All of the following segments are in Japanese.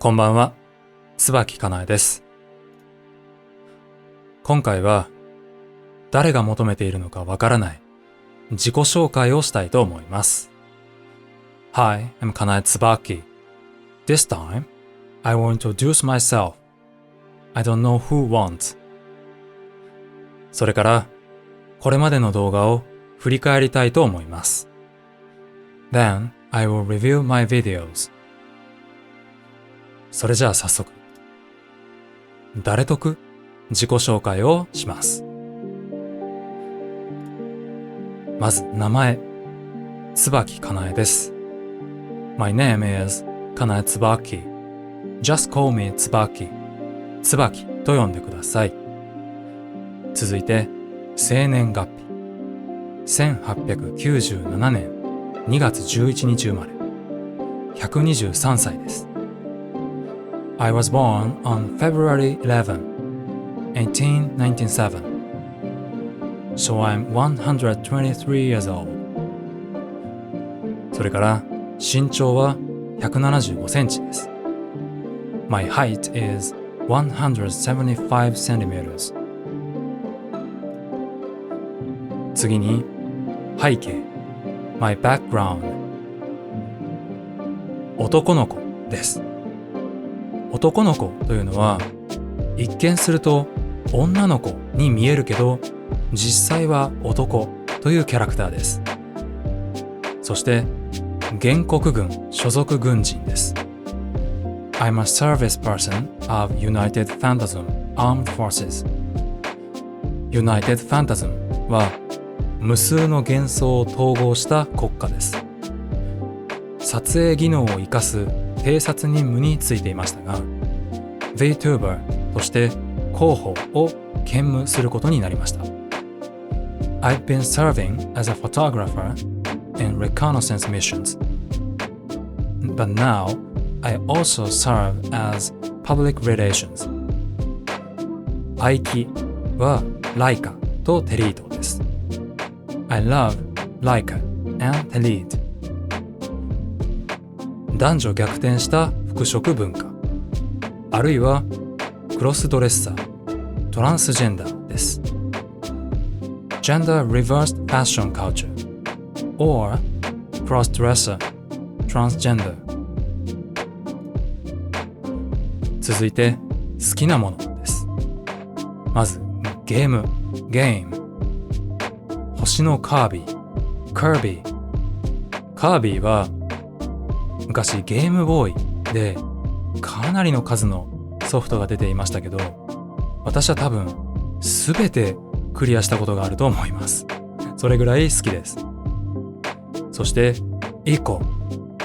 こんばんは、椿かなえです。今回は誰が求めているのかわからない自己紹介をしたいと思います。Hi, I'm Kanae Tsubaki. This time, I will introduce myself. I don't know who wants. それから、これまでの動画を振り返りたいと思います。Then, I will review my videos. それじゃあ早速、誰得自己紹介をします。まず名前、椿かなえです。My name is かなえつばき。Just call me つばき。つばきと呼んでください。続いて、生年月日。1897年2月11日生まれ。123歳です。I was born on February 11, 1897. So I'm 123 years old. それから身長は175センチです。My height is 175 centimeters. 次に背景 My background 男の子です。男の子というのは一見すると女の子に見えるけど実際は男というキャラクターです。そして原国軍所属軍人です。I'm a service person of United Phantasm Armed Forces. United Phantasm は無数の幻想を統合した国家です。撮影技能を生かす偵察任務についていましたが、VTuber として広報を兼務することになりました。I've been serving as a photographer in reconnaissance missions. But now, I also serve as public relations. 愛機はライカとテリートです。I love Laika and Telit. 男女逆転した服飾文化、あるいはクロスドレッサー、トランスジェンダーです。Gender reversed fashion culture or cross-dresser, transgender。 続いて好きなものです。まずゲーム、星のカービィ、カービィは昔ゲームボーイでかなりの数のソフトが出ていましたけど、私は多分全てクリアしたことがあると思います。それぐらい好きです。そしてイコ、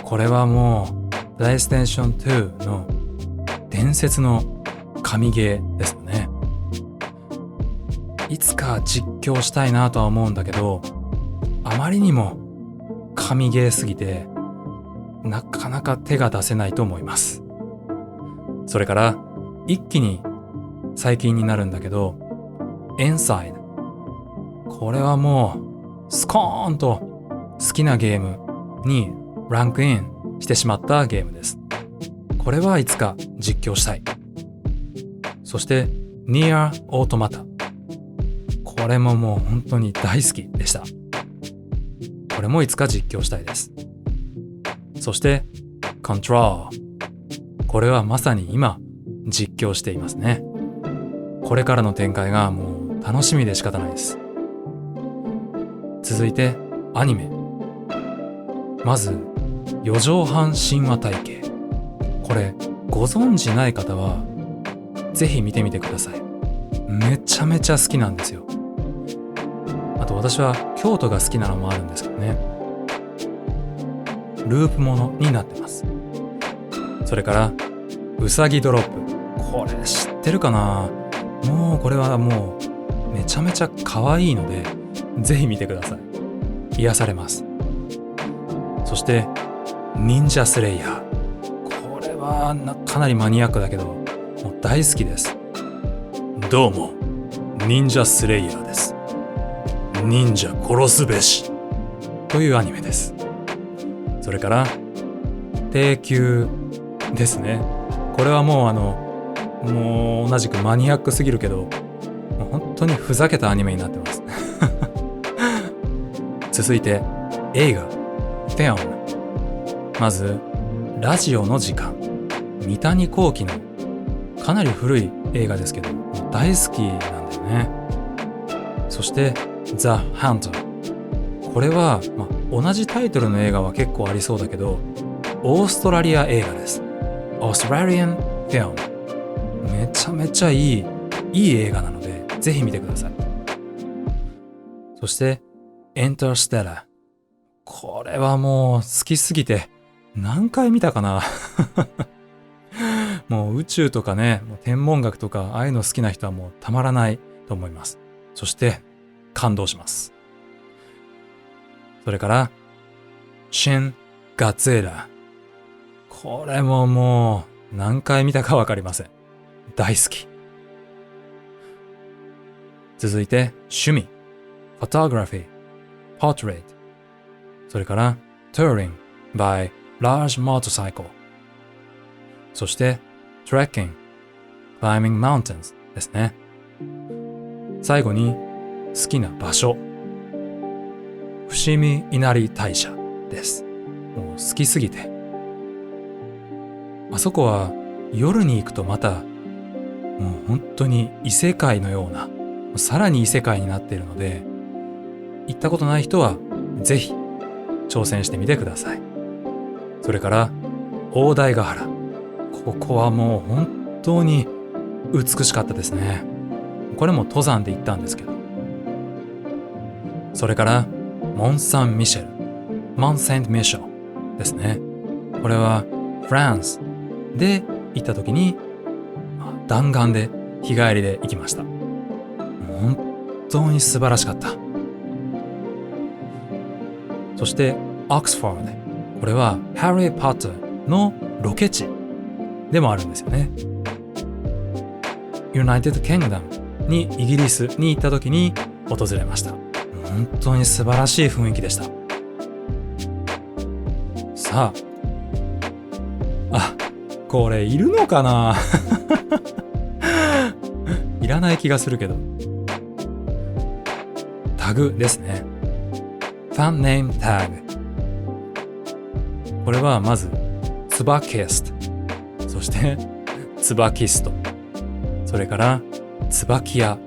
これはもう PlayStation 2の伝説の神ゲーですよね。いつか実況したいなとは思うんだけど、あまりにも神ゲーすぎてなかなか手が出せないと思います。それから一気に最近になるんだけど、Inside、これはもうスコーンと好きなゲームにランクインしてしまったゲームです。これはいつか実況したい。そしてNier Automata、これももう本当に大好きでした。これもいつか実況したいです。そしてControl、これはまさに今実況していますね。これからの展開がもう楽しみで仕方ないです。続いてアニメ。まず四畳半神話体系、これご存知ない方はぜひ見てみてください。めちゃめちゃ好きなんですよ。あと私は京都が好きなのもあるんですけどね。ループものになってます。それからうさぎドロップ、これ知ってるかな。もうこれはもうめちゃめちゃ可愛いのでぜひ見てください。癒されます。そして忍者スレイヤー、これはかなりマニアックだけどもう大好きです。どうも忍者スレイヤーです。忍者殺すべしというアニメです。それから低級ですね。これはもう同じくマニアックすぎるけど、もう本当にふざけたアニメになってます続いて映画 Film。 まずラジオの時間、三谷幸喜のかなり古い映画ですけど大好きなんだよね。そして The Hunter。 これは、同じタイトルの映画は結構ありそうだけどオーストラリア映画です。 Australian Film。 めちゃめちゃいい映画なのでぜひ見てください。そしてInterstellar。 これはもう好きすぎて何回見たかなもう宇宙とかね、天文学とかああいうの好きな人はもうたまらないと思います。そして感動します。それからシン・ガツェラ。これももう何回見たかわかりません。大好き。続いて趣味、フォトグラフィー、ポートレート。それからTouring by Large Motorcycle。そしてTrekking Climbing Mountains ですね。最後に好きな場所、伏見稲荷大社です。もう好きすぎて、あそこは夜に行くとまたもう本当に異世界のような、さらに異世界になっているので、行ったことない人はぜひ挑戦してみてください。それから大台ヶ原。ここはもう本当に美しかったですね。これも登山で行ったんですけど。それからモン・サン・ミシェル、モン・セント・ミシェルですね。これはフランスで行った時に弾丸で日帰りで行きました。本当に素晴らしかった。そしてオックスフォード。これはハリー・ポッターのロケ地でもあるんですよね。ユナイテッド・キングダムにイギリスに行った時に訪れました。本当に素晴らしい雰囲気でした。さあ、これいるのかないらない気がするけど。タグですね。ファンネームタグ。これはまずツバキスト、そしてツバキスト、それからツバキヤ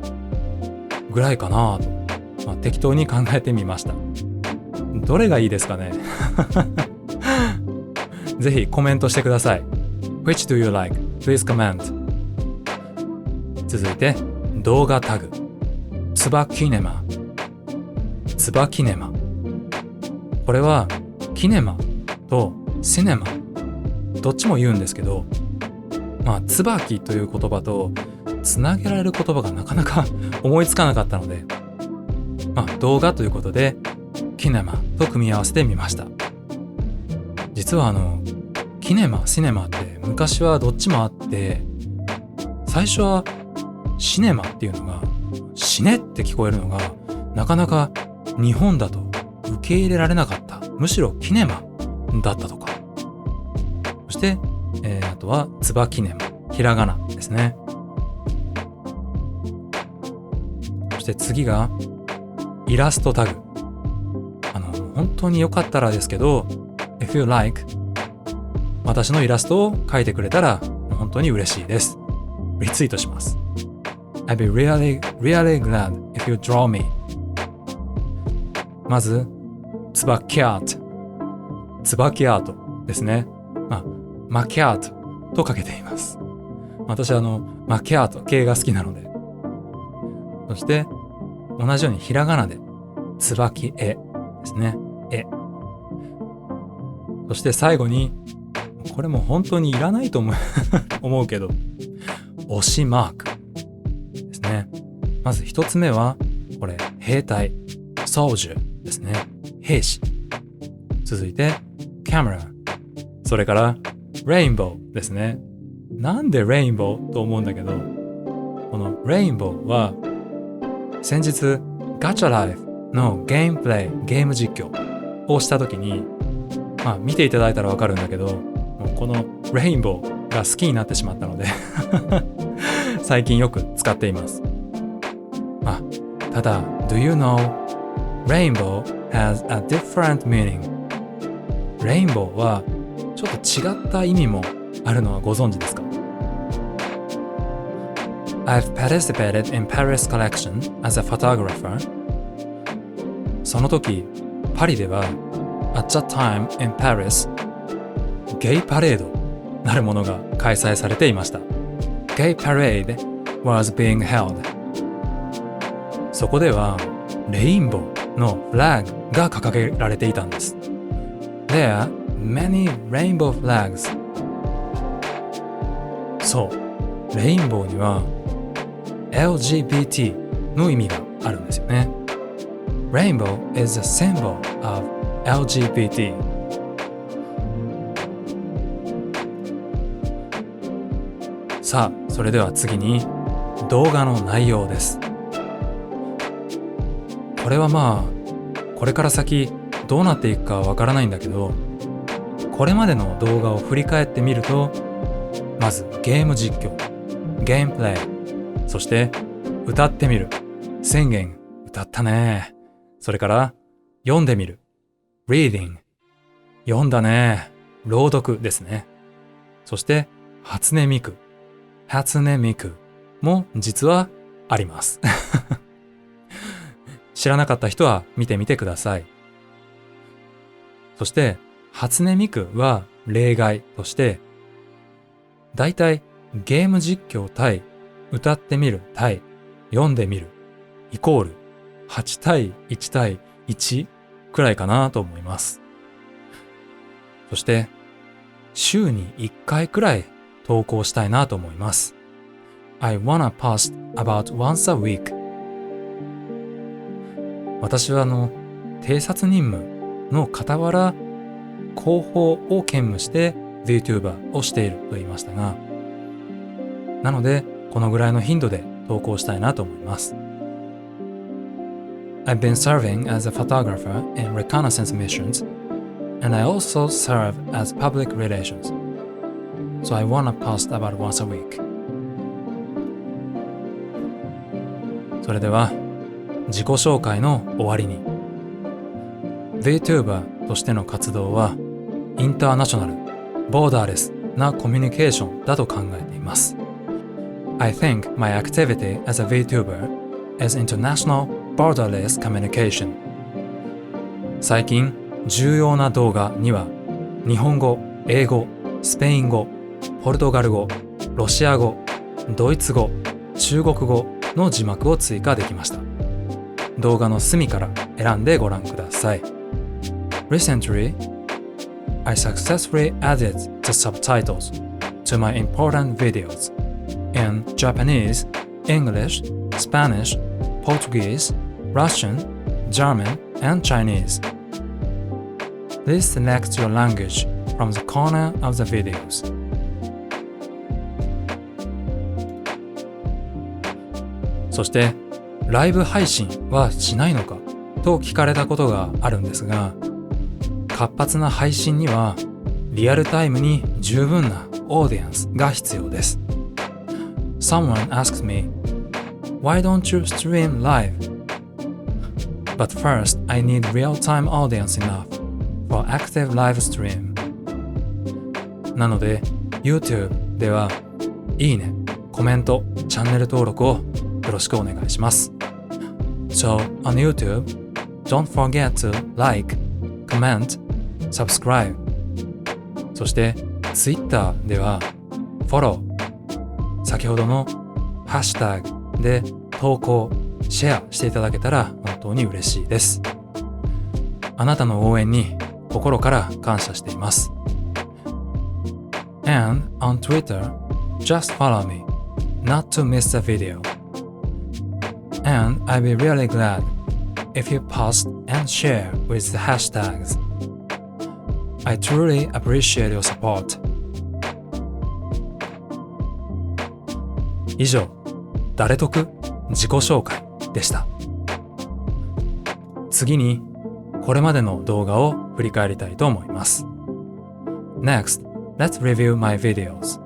ぐらいかなと、適当に考えてみました。どれがいいですかねぜひコメントしてください。 Which do you like? Please comment。 続いて動画タグ、ツバキネマ。ツバキネマ、これはキネマとシネマどっちも言うんですけど、ツバキという言葉とつなげられる言葉がなかなか思いつかなかったので、動画ということでキネマと組み合わせてみました。実はキネマ、シネマって昔はどっちもあって、最初はシネマっていうのが死ねって聞こえるのがなかなか日本だと受け入れられなかった。むしろキネマだったとか。そして、あとはツバキネマ、ひらがなですね。そして次がイラストタグ。本当によかったらですけど、if you like、私のイラストを描いてくれたら本当に嬉しいです。リツイートします。I'd be really glad if you draw me。 まずツバキアート、ツバキアートですね。マキアートとかけています。私マキアート系が好きなので。そして同じようにひらがなでツバキ絵ですね。絵。そして最後に、これも本当にいらないと思うけど、推しマークですね。まず一つ目はこれ兵隊、soldierですね。兵士。続いてカメラ、それからレインボーですね。なんでレインボーと思うんだけど、このレインボーは先日ガチャライフのゲームプレイ、ゲーム実況をした時に、見ていただいたらわかるんだけど、このレインボーが好きになってしまったので最近よく使っています。ただ Do you know Rainbow has a different meaning? レインボーはちょっと違った意味もあるのはご存知ですか？ I've participated in Paris collection as a photographer. その時パリでは At that time in Paris ゲイパレードなるものが開催されていました。 Gay parade was being held. そこではレインボーのフラッグが掲げられていたんです。There are many rainbow flags. そう、レインボーには LGBT の意味があるんですよね。Rainbow is a symbol of LGBT. さあ、それでは次に動画の内容です。これはこれから先どうなっていくかわからないんだけど、これまでの動画を振り返ってみると、まずゲーム実況、ゲームプレイ、そして歌ってみる、宣言、歌ったね。それから読んでみる、reading、読んだね、朗読ですね。そして初音ミク、初音ミクも実はあります知らなかった人は見てみてください。そして初音ミクは例外として、だいたいゲーム実況対歌ってみる対読んでみるイコール8対1対1くらいかなと思います。そして週に1回くらい投稿したいなと思います。I wanna post about once a week. 私は偵察任務の傍ら広報を兼務して VTuber をしていると言いましたが、なのでこのぐらいの頻度で投稿したいなと思います。I've been serving as a photographer in reconnaissance missions, and I also serve as public relations. So I wanna post about once a week. それでは自己紹介の終わりに、 VTuber としての活動はインターナショナル、ボーダーレスなコミュニケーションだと考えています。I think my activity as a VTuber is international borderless communication. 最近重要な動画には日本語、英語、スペイン語、ポルトガル語、ロシア語、ドイツ語、中国語の字幕を追加できました。動画の隅から選んでご覧ください。Recently, I successfully added the subtitles to my important videos in Japanese, English, Spanish, Portuguese, Russian, German, and Chinese. Please select your language from the corner of the videos. そしてライブ配信はしないのかと聞かれたことがあるんですが、活発な配信にはリアルタイムに十分なオーディエンスが必要です。Someone asked me, "Why don't you stream live?" But first, I need real-time audience enough for active live stream. なので YouTube ではいいね、コメント、チャンネル登録をよろしくお願いします。So on YouTube, don't forget to like, comment, subscribe. そしてTwitter ではフォロー、先ほどのハッシュタグで投稿、シェアしていただけたら本当に嬉しいです。あなたの応援に心から感謝しています。And on Twitter, just follow me, not to miss the video.And I'd be really glad if you post and share with the hashtags. I truly appreciate your support. 以上、誰得自己紹介でした。次に、これまでの動画を振り返りたいと思います。Next, let's review my videos.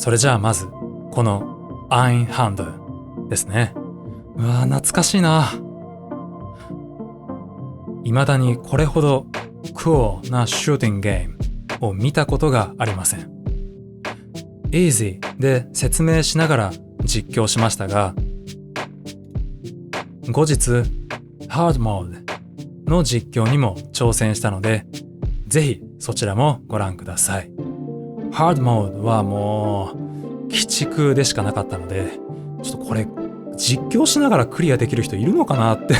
それじゃあまずこのアインハンドですね。うわー懐かしいな。未だにこれほどクオーなシューティングゲームを見たことがありません。Easy で説明しながら実況しましたが、後日 Hard Mode の実況にも挑戦したので、ぜひそちらもご覧ください。Hard Mode はもう鬼畜でしかなかったので、ちょっとこれ実況しながらクリアできる人いるのかなって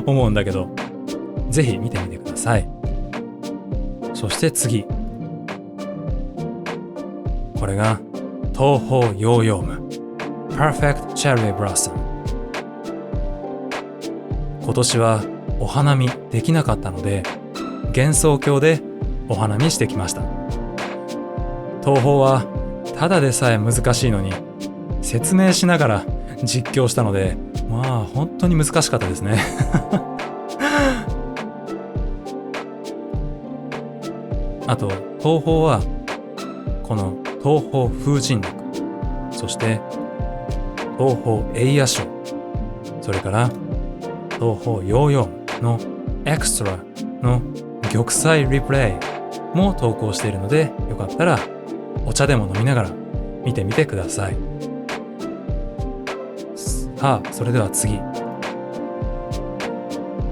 思うんだけど、ぜひ見てみてください。そして次、これが東方ヨーヨーム Perfect Cherry Blossom。 今年はお花見できなかったので、幻想郷でお花見してきました。東宝はただでさえ難しいのに説明しながら実況したので、まあ本当に難しかったですねあと東宝はこの東宝風神録、そして東宝エイヤ賞、それから東宝ヨーヨーのエクストラの玉砕リプレイも投稿しているので、よかったらお茶でも飲みながら見てみてください。さあ、それでは次、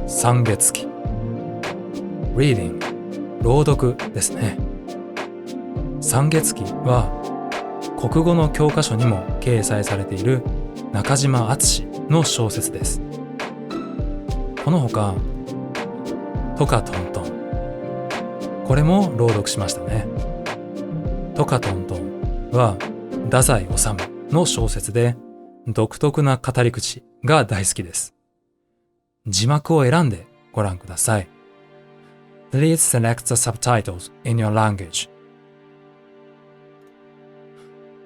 三月期 Reading 朗読ですね。三月期は国語の教科書にも掲載されている中島敦の小説です。このほかトカトントン、これも朗読しましたね。トカトントンは太宰治の小説で、独特な語り口が大好きです。字幕を選んでご覧ください。Please select the subtitles in your language。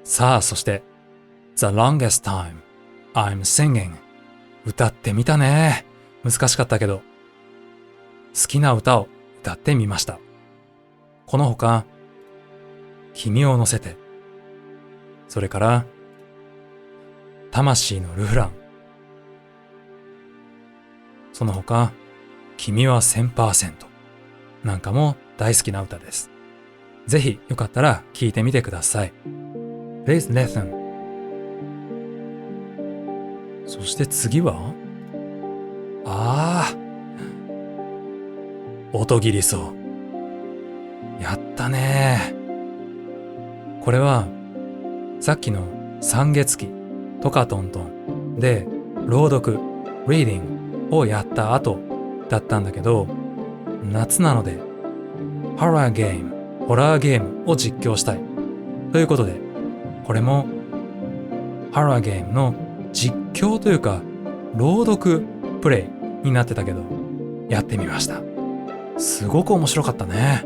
さあ、そして The longest time I'm singing。 歌ってみたね。難しかったけど好きな歌を歌ってみました。このほか君を乗せて、それから魂のルフラン、その他君は 1000% なんかも大好きな歌です。ぜひよかったら聴いてみてください。 Please listen。 そして次は音切りそう。やったね。これはさっきの三月期トカトントンで朗読 Reading をやった後だったんだけど、夏なのでホラーゲームを実況したいということで、これもホラーゲームの実況というか朗読プレイになってたけど、やってみました。すごく面白かったね。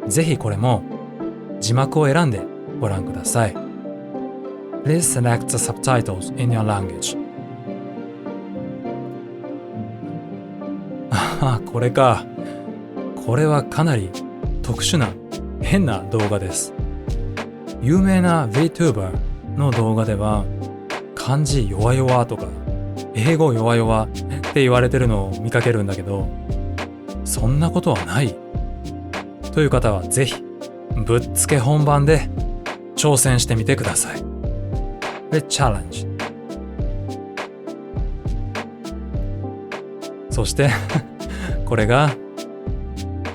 ぜひこれも字幕を選んでご覧ください。 Please select the subtitles in your language。 これか。これはかなり特殊な変な動画です。有名な VTuber の動画では漢字弱々とか英語弱々って言われてるのを見かけるんだけど、そんなことはないという方はぜひぶっつけ本番で挑戦してみてください。で、チャレンジ。そしてこれが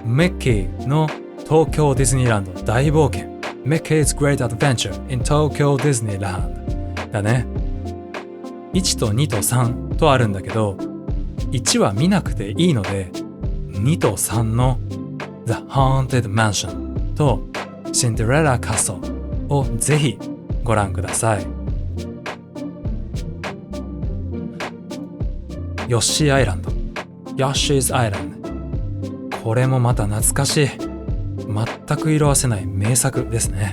メッキーの東京ディズニーランド大冒険 Mickey's Great Adventure in Tokyo Disneyland だね。1と2と3とあるんだけど、1は見なくていいので2と3の The Haunted Mansion と Cinderella Castle をぜひご覧ください。ヨッシーアイランド Yoshi's Island、 これもまた懐かしい、全く色褪せない名作ですね。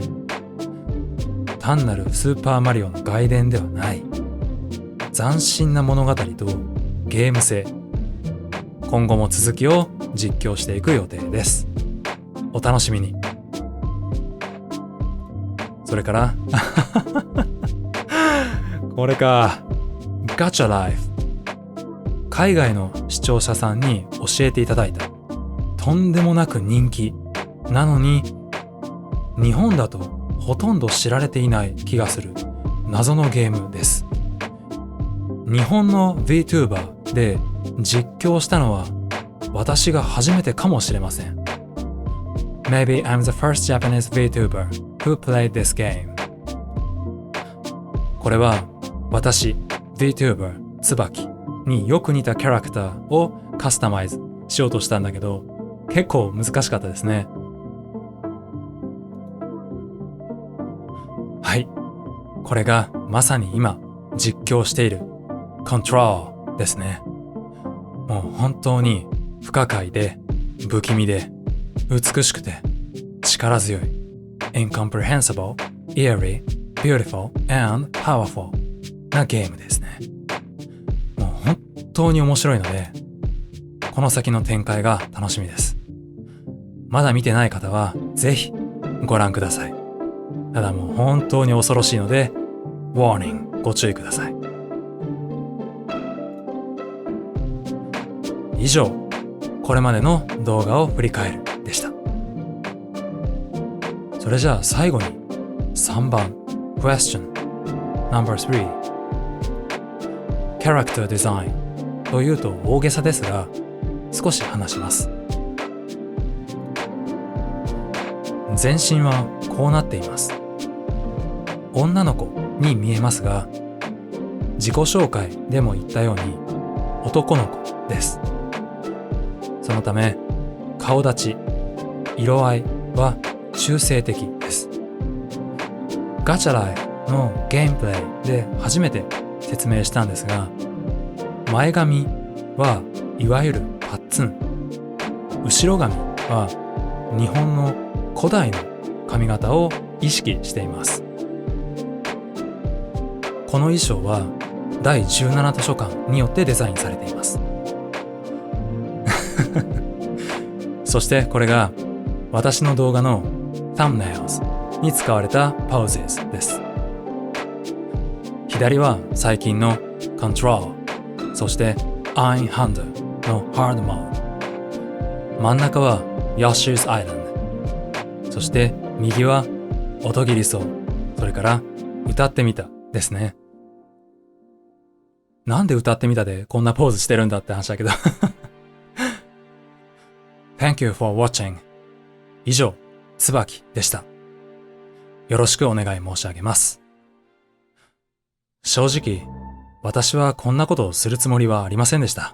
単なるスーパーマリオの外伝ではない、斬新な物語とゲーム性。今後も続きを実況していく予定です。お楽しみに。それからこれか、Gacha Life。海外の視聴者さんに教えていただいた。とんでもなく人気。なのに、日本だとほとんど知られていない気がする謎のゲームです。日本の VTuber で実況したのは私が初めてかもしれません。Maybe I'm the first Japanese VTuber who played this game. これは私 VTuber 椿によく似たキャラクターをカスタマイズしようとしたんだけど、結構難しかったですね。はい、これがまさに今実況している Control ですね。もう本当に不可解で不気味で美しくて力強い incomprehensible, eerie, beautiful and powerful なゲームですね。もう本当に面白いので、この先の展開が楽しみです。まだ見てない方はぜひご覧ください。ただもう本当に恐ろしいので Warning ご注意ください。以上、これまでの動画を振り返るでした。それじゃあ最後に3番 Question No.3 Character Design というと大げさですが少し話します。全身はこうなっています。女の子に見えますが、自己紹介でも言ったように男の子です。そのため顔立ち、色合いは中性的です。ガチャライのゲームプレイで初めて説明したんですが、前髪はいわゆるパッツン、後ろ髪は日本の古代の髪型を意識しています。この衣装は第17図書館によってデザインされています。そしてこれが私の動画の Thumbnails に使われた Poses です。左は最近の Control、 そして Ein Hand の Hard Mode、 真ん中は Yoshi's Island、 そして右は音切りそう、それから歌ってみたですね。なんで歌ってみたでこんなポーズしてるんだって話だけどThank you for watching。 以上、椿でした。よろしくお願い申し上げます。正直、私はこんなことをするつもりはありませんでした。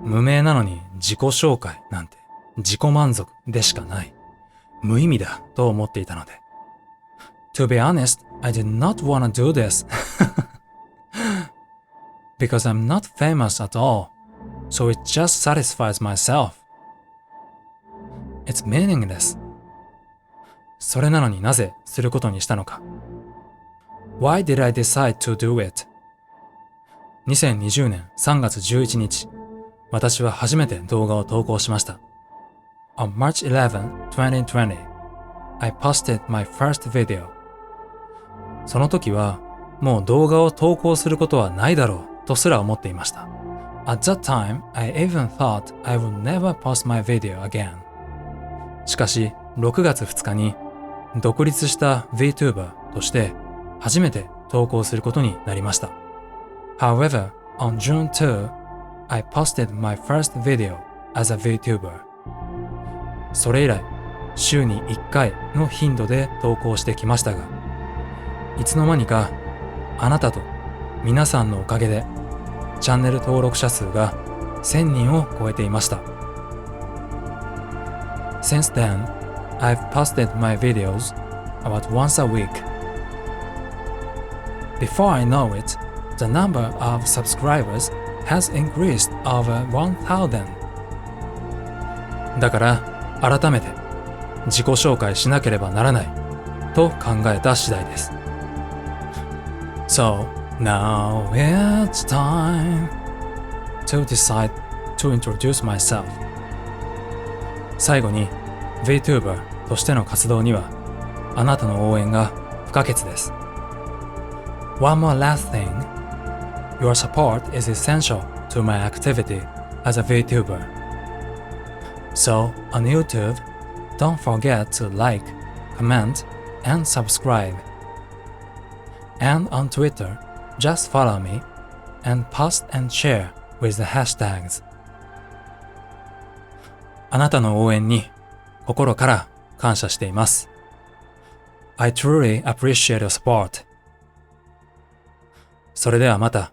無名なのに自己紹介なんて自己満足でしかない。無意味だと思っていたので。To be honest, I did not want to do this. Because I'm not famous at all, so it just satisfies myself. It's meaningless. それなのになぜすることにしたのか。Why did I decide to do it? 2020年3月11日、私は初めて動画を投稿しました。On March 11, 2020, I posted my first video. その時はもう動画を投稿することはないだろうとすら思っていました。At that time, I even thought I would never post my video again. しかし、6月2日に独立した VTuber として初めて投稿することになりました。However, on June 2, I posted my first video as a VTuber. それ以来、週に1回の頻度で投稿してきましたが、いつの間にかあなたと皆さんのおかげでチャンネル登録者数が1000人を超えていました。Since then, I've posted my videos about once a week. Before I know it, the number of subscribers has increased over 1,000. だから改めて自己紹介しなければならないと考えた次第です。So now it's time to decide to introduce myself. 最後に VTuber としての活動にはあなたの応援が不可欠です。One more last thing. Your support is essential to my activity as a VTuber. So, on YouTube, don't forget to like, comment, and subscribe. And on Twitter, just follow me and post and share with the hashtags. あなたの応援に心から感謝しています。I truly appreciate your support. それではまた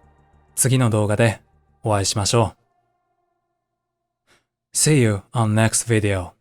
次の動画でお会いしましょう。See you on next video.